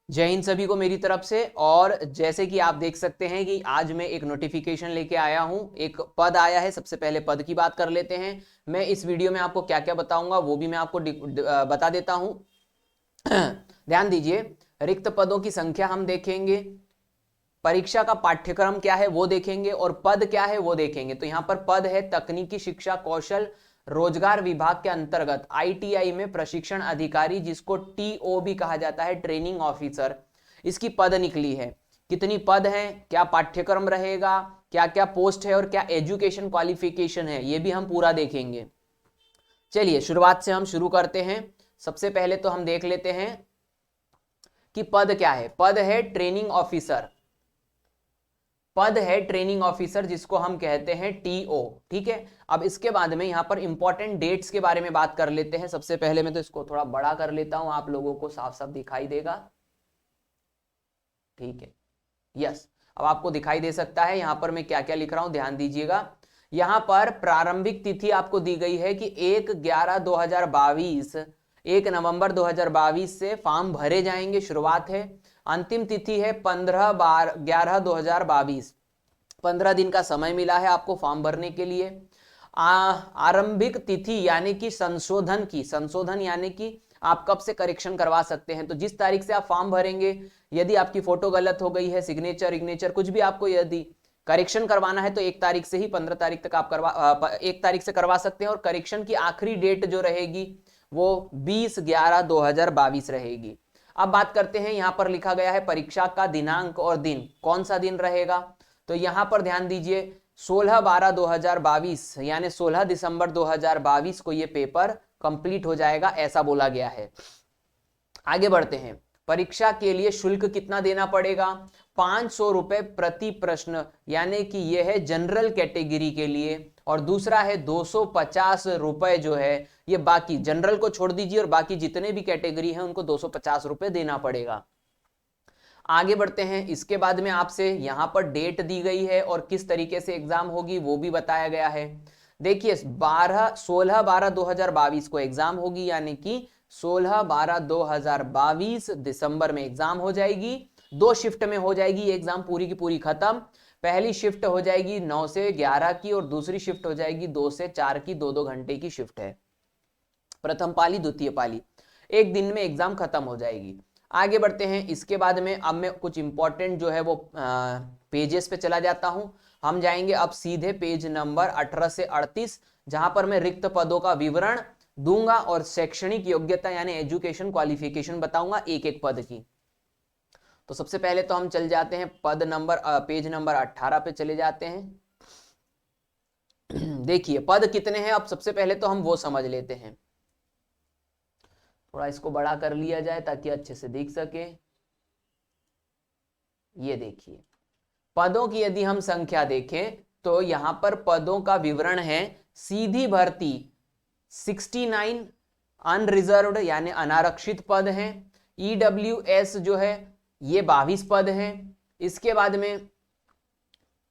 जय हिंद सभी को मेरी तरफ से। और जैसे कि आप देख सकते हैं कि आज मैं एक नोटिफिकेशन लेके आया हूं, एक पद आया है। सबसे पहले पद की बात कर लेते हैं। मैं इस वीडियो में आपको क्या क्या बताऊंगा वो भी मैं आपको बता देता हूं। ध्यान दीजिए, रिक्त पदों की संख्या हम देखेंगे, परीक्षा का पाठ्यक्रम क्या है वो देखेंगे, और पद क्या है वो देखेंगे। तो यहाँ पर पद है तकनीकी शिक्षा कौशल रोजगार विभाग के अंतर्गत आईटीआई में प्रशिक्षण अधिकारी, जिसको टीओ भी कहा जाता है, ट्रेनिंग ऑफिसर। इसकी पद निकली है। कितनी पद है, क्या पाठ्यक्रम रहेगा, क्या क्या पोस्ट है और क्या एजुकेशन क्वालिफिकेशन है, ये भी हम पूरा देखेंगे। चलिए शुरुआत से हम शुरू करते हैं। सबसे पहले तो हम देख लेते हैं कि पद क्या है। पद है ट्रेनिंग ऑफिसर। पद है ट्रेनिंग ऑफिसर, जिसको हम कहते हैं टीओ। ठीक है, अब इसके बाद में यहां पर इंपॉर्टेंट डेट्स के बारे में बात कर लेते हैं। सबसे पहले मैं तो इसको थोड़ा बड़ा कर लेता हूं, आप लोगों को साफ साफ दिखाई देगा। ठीक है, यस, अब आपको दिखाई दे सकता है। यहां पर मैं क्या क्या लिख रहा हूं ध्यान दीजिएगा। यहां पर प्रारंभिक तिथि आपको दी गई है कि 1/11/2022, 1 नवंबर 2022 से फॉर्म भरे जाएंगे, शुरुआत है। अंतिम तिथि है 15/11/2022। 15 दिन का समय मिला है आपको फॉर्म भरने के लिए। आरंभिक तिथि यानी कि संशोधन की, संशोधन यानी कि आप कब से करेक्शन करवा सकते हैं। तो जिस तारीख से आप फॉर्म भरेंगे, यदि आपकी फोटो गलत हो गई है, सिग्नेचर इग्नेचर कुछ भी आपको यदि करेक्शन करवाना है, तो 1 तारीख से ही 15 तारीख तक आप 1 तारीख से करवा सकते हैं। और करेक्शन की आखिरी डेट जो रहेगी वो 20/11/2022 रहेगी। अब बात करते हैं, यहां पर लिखा गया है परीक्षा का दिनांक और दिन, कौन सा दिन रहेगा। तो यहां पर ध्यान दीजिए, 16/12/2022 यानी 16 दिसंबर 2022 को ये पेपर कंप्लीट हो जाएगा, ऐसा बोला गया है। आगे बढ़ते हैं। परीक्षा के लिए शुल्क कितना देना पड़ेगा, 500 रुपए प्रति प्रश्न, यानी कि यह है जनरल कैटेगरी के लिए। और दूसरा है 250 रुपए जो है ये बाकी, जनरल को छोड़ दीजिए और बाकी जितने भी कैटेगरी हैं उनको 250 रुपए देना पड़ेगा। आगे बढ़ते हैं। इसके बाद में आपसे यहां पर डेट दी गई है और किस तरीके से एग्जाम होगी वो भी बताया गया है। देखिए 16/12/2022 को एग्जाम होगी, यानी कि 16/12/2022 दिसंबर में एग्जाम हो जाएगी। 2 शिफ्ट में हो जाएगी ये एग्जाम पूरी की पूरी खत्म। पहली शिफ्ट हो जाएगी 9 से 11 की और दूसरी शिफ्ट हो जाएगी 2 से 4 की, 2-2 घंटे की शिफ्ट है। प्रथम पाली द्वितीय पाली, एक दिन में एग्जाम खत्म हो जाएगी। आगे बढ़ते हैं। इसके बाद में अब मैं कुछ इंपॉर्टेंट जो है वो पेजेस पे चला जाता हूं। हम जाएंगे अब सीधे पेज नंबर 18 से 38, जहां पर मैं रिक्त पदों का विवरण दूंगा और शैक्षणिक योग्यता यानी एजुकेशन क्वालिफिकेशन बताऊंगा एक एक पद की। तो सबसे पहले तो हम चल जाते हैं पद नंबर पेज नंबर 18 पे चले जाते हैं। देखिए पद कितने हैं, अब सबसे पहले तो हम वो समझ लेते हैं। थोड़ा इसको बड़ा कर लिया जाए ताकि अच्छे से दिख सके। ये देखिए पदों की यदि हम संख्या देखें तो यहां पर पदों का विवरण है। सीधी भर्ती 69 अनरिजर्व्ड यानी अनारक्षित पद हैं। ईडब्ल्यूएस जो है ये 22 पद हैं। इसके बाद में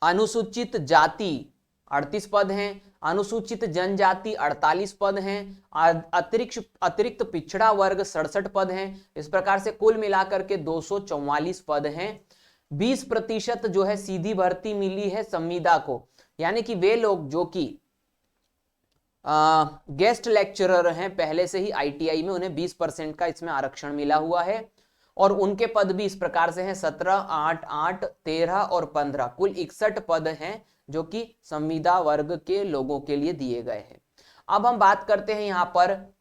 अनुसूचित जाति 38 पद हैं। अनुसूचित जनजाति 48 पद हैं। अतिरिक्त पिछड़ा वर्ग 67 पद हैं। इस प्रकार से कुल मिलाकर के 244 पद हैं। 20% जो है सीधी भर्ती मिली है संविदा को, यानी कि वे लोग जो कि गेस्ट लेक्चरर हैं पहले से ही आईटीआई में, उन्हें 20% का इसमें आरक्षण मिला हुआ है। और उनके पद भी इस प्रकार से हैं 17, 8, 8, 13 और 15, कुल 61 पद हैं जो कि संविदा वर्ग के लोगों के लिए दिए गए हैं। अब हम बात करते हैं यहां पर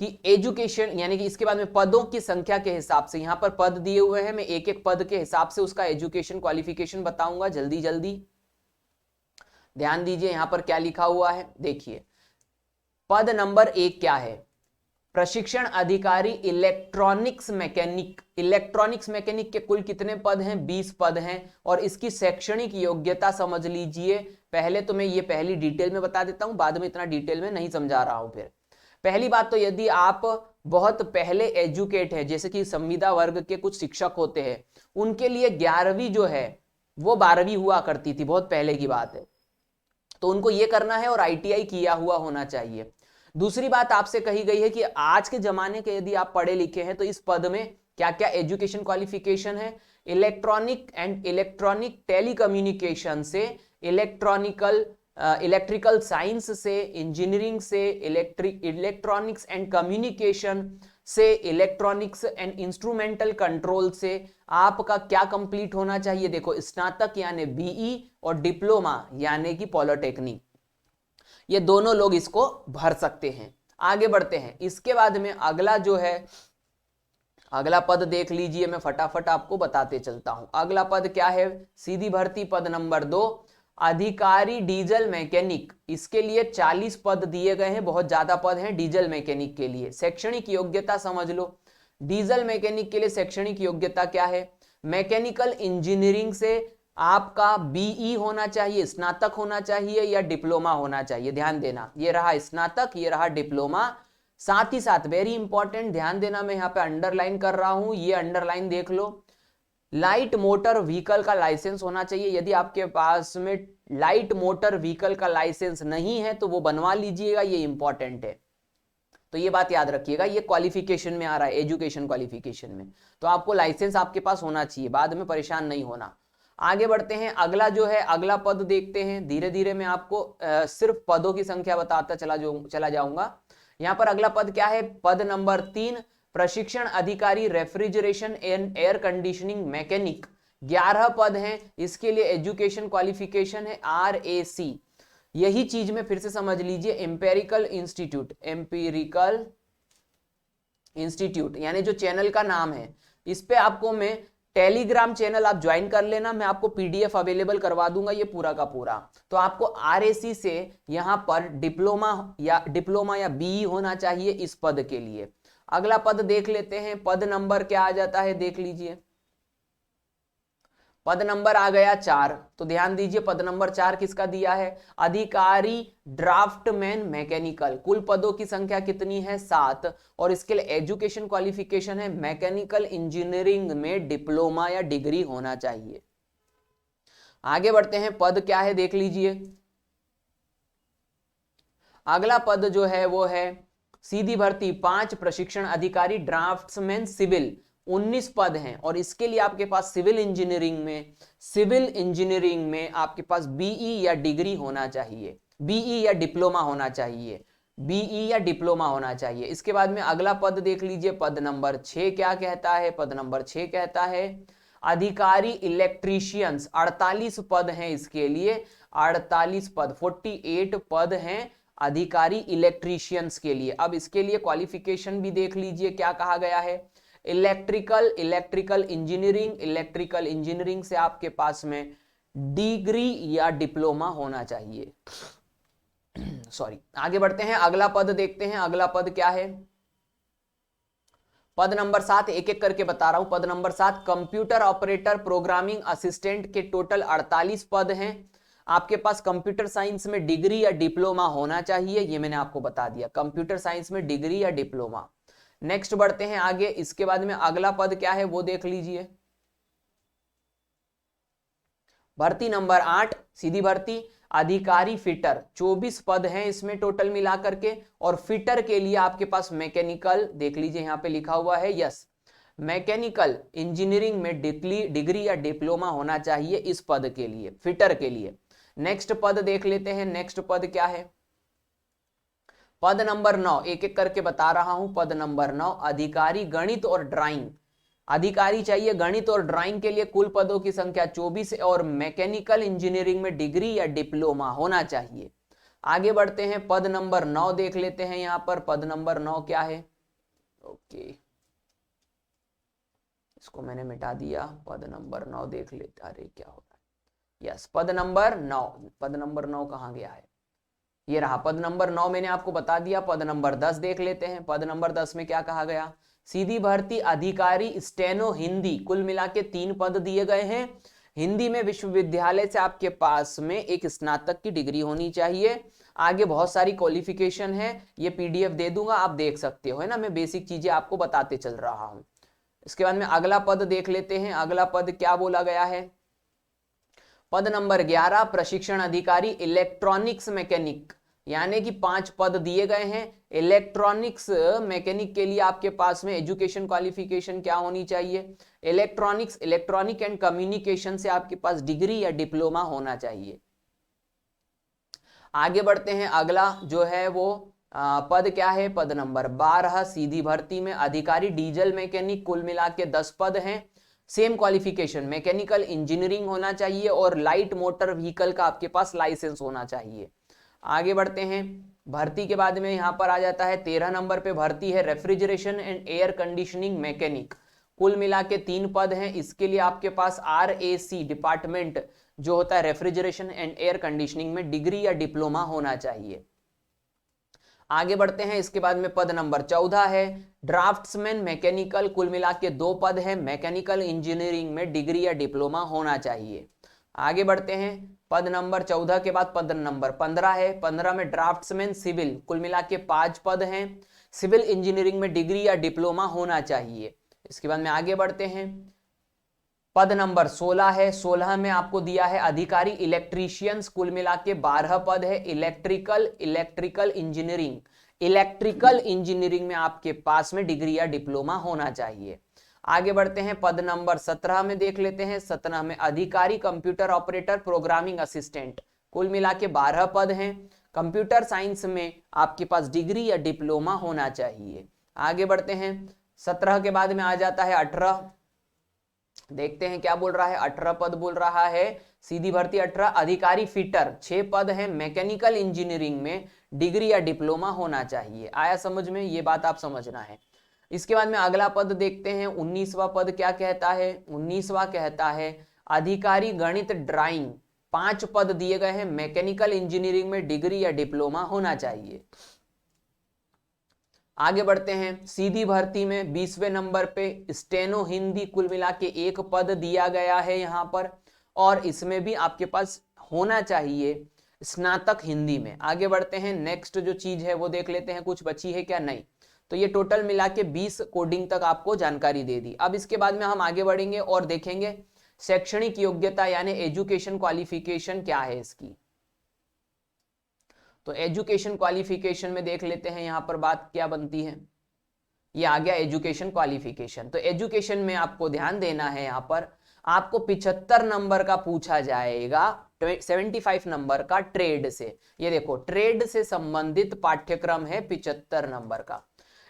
कि एजुकेशन, यानी कि इसके बाद में पदों की संख्या के हिसाब से यहां पर पद दिए हुए हैं, मैं एक एक पद के हिसाब से उसका एजुकेशन क्वालिफिकेशन बताऊंगा जल्दी जल्दी। ध्यान दीजिए यहां पर क्या लिखा हुआ है, देखिए पद नंबर 1 क्या है, प्रशिक्षण अधिकारी इलेक्ट्रॉनिक्स मैकेनिक। इलेक्ट्रॉनिक्स मैकेनिक के कुल कितने पद हैं, 20 पद हैं। और इसकी शैक्षणिक योग्यता समझ लीजिए। पहले तो मैं ये पहली डिटेल में बता देता हूं, बाद में इतना डिटेल में नहीं समझा रहा हूं। फिर पहली बात तो यदि आप बहुत पहले एजुकेट है, जैसे कि संविदा वर्ग के कुछ शिक्षक होते हैं, उनके लिए 11वीं जो है वो 12वीं हुआ करती थी, बहुत पहले की बात है। तो उनको ये करना है और आईटीआई किया हुआ होना चाहिए। दूसरी बात आपसे कही गई है कि आज के जमाने के यदि आप पढ़े लिखे हैं तो इस पद में क्या क्या एजुकेशन क्वालिफिकेशन है? इलेक्ट्रॉनिक एंड इलेक्ट्रॉनिक टेलीकम्युनिकेशन से, इलेक्ट्रिकल साइंस से, इंजीनियरिंग से, इलेक्ट्रॉनिक्स एंड कम्युनिकेशन से, इलेक्ट्रॉनिक्स एंड इंस्ट्रूमेंटल कंट्रोल से आपका क्या कंप्लीट होना चाहिए? देखो, स्नातक यानी बीई और डिप्लोमा यानी कि पॉलिटेक्निक, ये दोनों लोग इसको भर सकते हैं। आगे बढ़ते हैं। इसके बाद में अगला जो है, अगला पद देख लीजिए, मैं फटाफट आपको बताते चलता हूं। अगला पद क्या है? सीधी भर्ती पद नंबर 2, अधिकारी डीजल मैकेनिक। इसके लिए 40 पद दिए गए हैं, बहुत ज्यादा पद हैं डीजल मैकेनिक के लिए। शैक्षणिक योग्यता समझ लो, डीजल मैकेनिक के लिए शैक्षणिक योग्यता क्या है? मैकेनिकल इंजीनियरिंग से आपका बीई होना चाहिए, स्नातक होना चाहिए या डिप्लोमा होना चाहिए। ध्यान देना, ये रहा स्नातक, ये रहा डिप्लोमा। साथ ही साथ वेरी इंपॉर्टेंट, ध्यान देना, मैं यहाँ पे अंडरलाइन कर रहा हूं, ये अंडरलाइन देख लो, लाइट मोटर व्हीकल का लाइसेंस होना चाहिए। यदि आपके पास में लाइट मोटर व्हीकल का लाइसेंस नहीं है तो वो बनवा लीजिएगा, ये इंपॉर्टेंट है। तो ये बात याद रखिएगा, ये क्वालिफिकेशन में आ रहा है, एजुकेशन क्वालिफिकेशन में, तो आपको लाइसेंस आपके पास होना चाहिए, बाद में परेशान नहीं होना। आगे बढ़ते हैं। अगला जो है, अगला पद देखते हैं। धीरे धीरे मैं आपको सिर्फ पदों की संख्या बताता चला जाऊंगा। यहां पर अगला पद क्या है? पद नंबर 3, प्रशिक्षण अधिकारी refrigeration and air conditioning mechanic. 11 पद हैं। इसके लिए एजुकेशन क्वालिफिकेशन है RAC। यही चीज में फिर से समझ लीजिए, एम्पेरिकल इंस्टीट्यूट यानी जो चैनल का नाम है, इस पे आपको मैं टेलीग्राम चैनल आप ज्वाइन कर लेना, मैं आपको PDF अवेलेबल करवा दूंगा ये पूरा का पूरा। तो आपको RAC से यहां पर डिप्लोमा या BE होना चाहिए इस पद के लिए। अगला पद देख लेते हैं, पद नंबर क्या आ जाता है देख लीजिए। पद नंबर आ गया 4, तो ध्यान दीजिए पद नंबर 4 किसका दिया है? अधिकारी ड्राफ्टमैन मैकेनिकल। कुल पदों की संख्या कितनी है? 7, और इसके लिए एजुकेशन क्वालिफिकेशन है मैकेनिकल इंजीनियरिंग में डिप्लोमा या डिग्री होना चाहिए। आगे बढ़ते हैं, पद क्या है देख लीजिए। अगला पद जो है वो है सीधी भर्ती 5, प्रशिक्षण अधिकारी ड्राफ्ट्समैन सिविल। 19 पद हैं, और इसके लिए आपके पास सिविल इंजीनियरिंग में आपके पास बीई या डिग्री होना चाहिए, बीई या डिप्लोमा होना चाहिए, बीई या डिप्लोमा होना चाहिए। इसके बाद में अगला पद देख लीजिए, पद नंबर 6 क्या कहता है? पद नंबर 6 कहता है अधिकारी इलेक्ट्रीशियंस। 48 पद हैं इसके लिए, 48 पद, 48 पद हैं अधिकारी इलेक्ट्रीशियंस के लिए। अब इसके लिए क्वालिफिकेशन भी देख लीजिए क्या कहा गया है? इलेक्ट्रिकल इंजीनियरिंग से आपके पास में डिग्री या डिप्लोमा होना चाहिए। सॉरी, आगे बढ़ते हैं, अगला पद देखते हैं। अगला पद क्या है? पद नंबर 7, एक एक करके बता रहा हूं। पद number 7, computer operator programming assistant के टोटल 48 पद हैं। आपके पास कंप्यूटर साइंस में डिग्री या डिप्लोमा होना चाहिए, ये मैंने आपको बता दिया, कंप्यूटर साइंस में डिग्री या डिप्लोमा। नेक्स्ट बढ़ते हैं आगे। इसके बाद में अगला पद क्या है वो देख लीजिए। भर्ती नंबर 8, सीधी भर्ती अधिकारी फिटर। 24 पद हैं इसमें टोटल मिलाकर के, और फिटर के लिए आपके पास मैकेनिकल, देख लीजिए यहां पे लिखा हुआ है, यस, मैकेनिकल इंजीनियरिंग में डिग्री या डिप्लोमा होना चाहिए इस पद के लिए, फिटर के लिए। नेक्स्ट पद देख लेते हैं। नेक्स्ट पद क्या है? पद नंबर 9, एक एक करके बता रहा हूं। पद नंबर 9, अधिकारी गणित और ड्राइंग। अधिकारी चाहिए गणित और ड्राइंग के लिए, कुल पदों की संख्या 24 है, और मैकेनिकल इंजीनियरिंग में डिग्री या डिप्लोमा होना चाहिए। आगे बढ़ते हैं, पद नंबर 9 देख लेते हैं। यहां पर पद नंबर 9 क्या है? ओके, इसको मैंने मिटा दिया। पद नंबर 9 देख लेते, अरे क्या हो रहा है, यस, पद नंबर 9। पद नंबर 9 कहां गया है? ये रहा, पद नंबर 9 मैंने आपको बता दिया। पद नंबर 10 देख लेते हैं। पद नंबर 10 में क्या कहा गया? सीधी भर्ती अधिकारी स्टेनो हिंदी। कुल मिला के 3 पद दिए गए हैं। हिंदी में विश्वविद्यालय से आपके पास में एक स्नातक की डिग्री होनी चाहिए। आगे बहुत सारी क्वालिफिकेशन है, ये PDF दे दूंगा, आप देख सकते हो, है ना, मैं बेसिक चीजें आपको बताते चल रहा हूं। इसके बाद में अगला पद देख लेते हैं। अगला पद क्या बोला गया है? पद नंबर 11, प्रशिक्षण अधिकारी इलेक्ट्रॉनिक्स मैकेनिक। यानी कि 5 पद दिए गए हैं। इलेक्ट्रॉनिक्स मैकेनिक के लिए आपके पास में एजुकेशन क्वालिफिकेशन क्या होनी चाहिए? इलेक्ट्रॉनिक एंड कम्युनिकेशन से आपके पास डिग्री या डिप्लोमा होना चाहिए। आगे बढ़ते हैं, अगला जो है वो पद क्या है? पद नंबर 12 सीधी भर्ती में अधिकारी डीजल मैकेनिक, कुल मिला के 10 पद हैं। सेम क्वालिफिकेशन मैकेनिकल इंजीनियरिंग होना चाहिए और लाइट मोटर व्हीकल का आपके पास लाइसेंस होना चाहिए। आगे बढ़ते हैं, भर्ती के बाद में यहां पर आ जाता है 13 नंबर पे भर्ती है refrigeration and air conditioning mechanic, कुल मिला के 3 पद हैं। इसके लिए आपके पास RAC डिपार्टमेंट जो होता है रेफ्रिजरेशन एंड एयर कंडीशनिंग में डिग्री या डिप्लोमा होना चाहिए। आगे बढ़ते हैं, इसके बाद में पद नंबर 14 है ड्राफ्ट्समैन मैकेनिकल, कुल मिला के 2 पद है। मैकेनिकल इंजीनियरिंग में डिग्री या डिप्लोमा होना चाहिए। आगे बढ़ते हैं, पद नंबर 14 के बाद पद नंबर 15 है। 15 में ड्राफ्ट्समैन सिविल, कुल मिला के 5 पद हैं। सिविल इंजीनियरिंग में डिग्री या डिप्लोमा होना चाहिए। इसके बाद में आगे बढ़ते हैं, पद नंबर 16 है। 16 में आपको दिया है अधिकारी इलेक्ट्रीशियंस, कुल मिला के 12 पद है। इलेक्ट्रिकल इंजीनियरिंग, इलेक्ट्रिकल इंजीनियरिंग में आपके पास में डिग्री या डिप्लोमा होना चाहिए। आगे बढ़ते हैं, पद नंबर 17 में देख लेते हैं। 17 में अधिकारी कंप्यूटर ऑपरेटर प्रोग्रामिंग असिस्टेंट, कुल मिला के 12 पद हैं। कंप्यूटर साइंस में आपके पास डिग्री या डिप्लोमा होना चाहिए। आगे बढ़ते हैं, 17 के बाद में आ जाता है 18। देखते हैं क्या बोल रहा है, 18 पद बोल रहा है सीधी भर्ती 18 अधिकारी फिटर, 6 पद हैं। मैकेनिकल इंजीनियरिंग में डिग्री या डिप्लोमा होना चाहिए। आया समझ में? ये बात आप समझना है। इसके बाद में अगला पद देखते हैं, 19वां पद क्या कहता है? 19वां कहता है अधिकारी गणित ड्राइंग, 5 पद दिए गए हैं। मैकेनिकल इंजीनियरिंग में डिग्री या डिप्लोमा होना चाहिए। आगे बढ़ते हैं, सीधी भर्ती में 20वें नंबर पे स्टेनो हिंदी, कुल मिला के 1 पद दिया गया है यहां पर, और इसमें भी आपके पास होना चाहिए स्नातक हिंदी में। आगे बढ़ते हैं, नेक्स्ट जो चीज है वो देख लेते हैं, कुछ बची है क्या? नहीं। तो ये टोटल मिला के 20 कोडिंग तक आपको जानकारी दे दी। अब इसके बाद में हम आगे बढ़ेंगे और देखेंगे शैक्षणिक योग्यता यानी एजुकेशन क्वालिफिकेशन क्या है इसकी। तो एजुकेशन क्वालिफिकेशन में देख लेते हैं यहां पर बात क्या बनती है। ये आ गया एजुकेशन क्वालिफिकेशन। तो एजुकेशन में आपको ध्यान देना है, यहां पर आपको 75 नंबर का पूछा जाएगा, 75 नंबर का ट्रेड से। ये देखो ट्रेड से संबंधित पाठ्यक्रम है 75 नंबर का,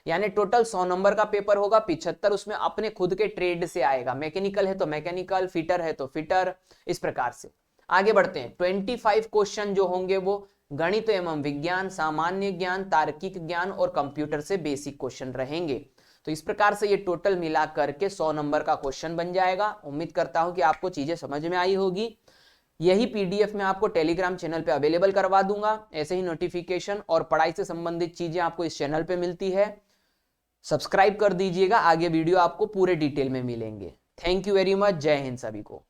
यानी टोटल 100 नंबर का पेपर होगा, 75 उसमें अपने खुद के ट्रेड से आएगा। मैकेनिकल है तो मैकेनिकल, फिटर है तो फिटर, इस प्रकार से। आगे बढ़ते हैं, 25 क्वेश्चन जो होंगे वो गणित एवं विज्ञान, सामान्य ज्ञान, तार्किक ज्ञान और कंप्यूटर से बेसिक क्वेश्चन रहेंगे। तो इस प्रकार से ये टोटल मिला करके 100 नंबर का क्वेश्चन बन जाएगा। उम्मीद करता हूं कि आपको चीजें समझ में आई होगी। यही PDF में आपको टेलीग्राम चैनल पे अवेलेबल करवा दूंगा। ऐसे ही नोटिफिकेशन और पढ़ाई से संबंधित चीजें आपको इस चैनल पे मिलती है। सब्सक्राइब कर दीजिएगा, आगे वीडियो आपको पूरे डिटेल में मिलेंगे। थैंक यू वेरी मच, जय हिंद सभी को।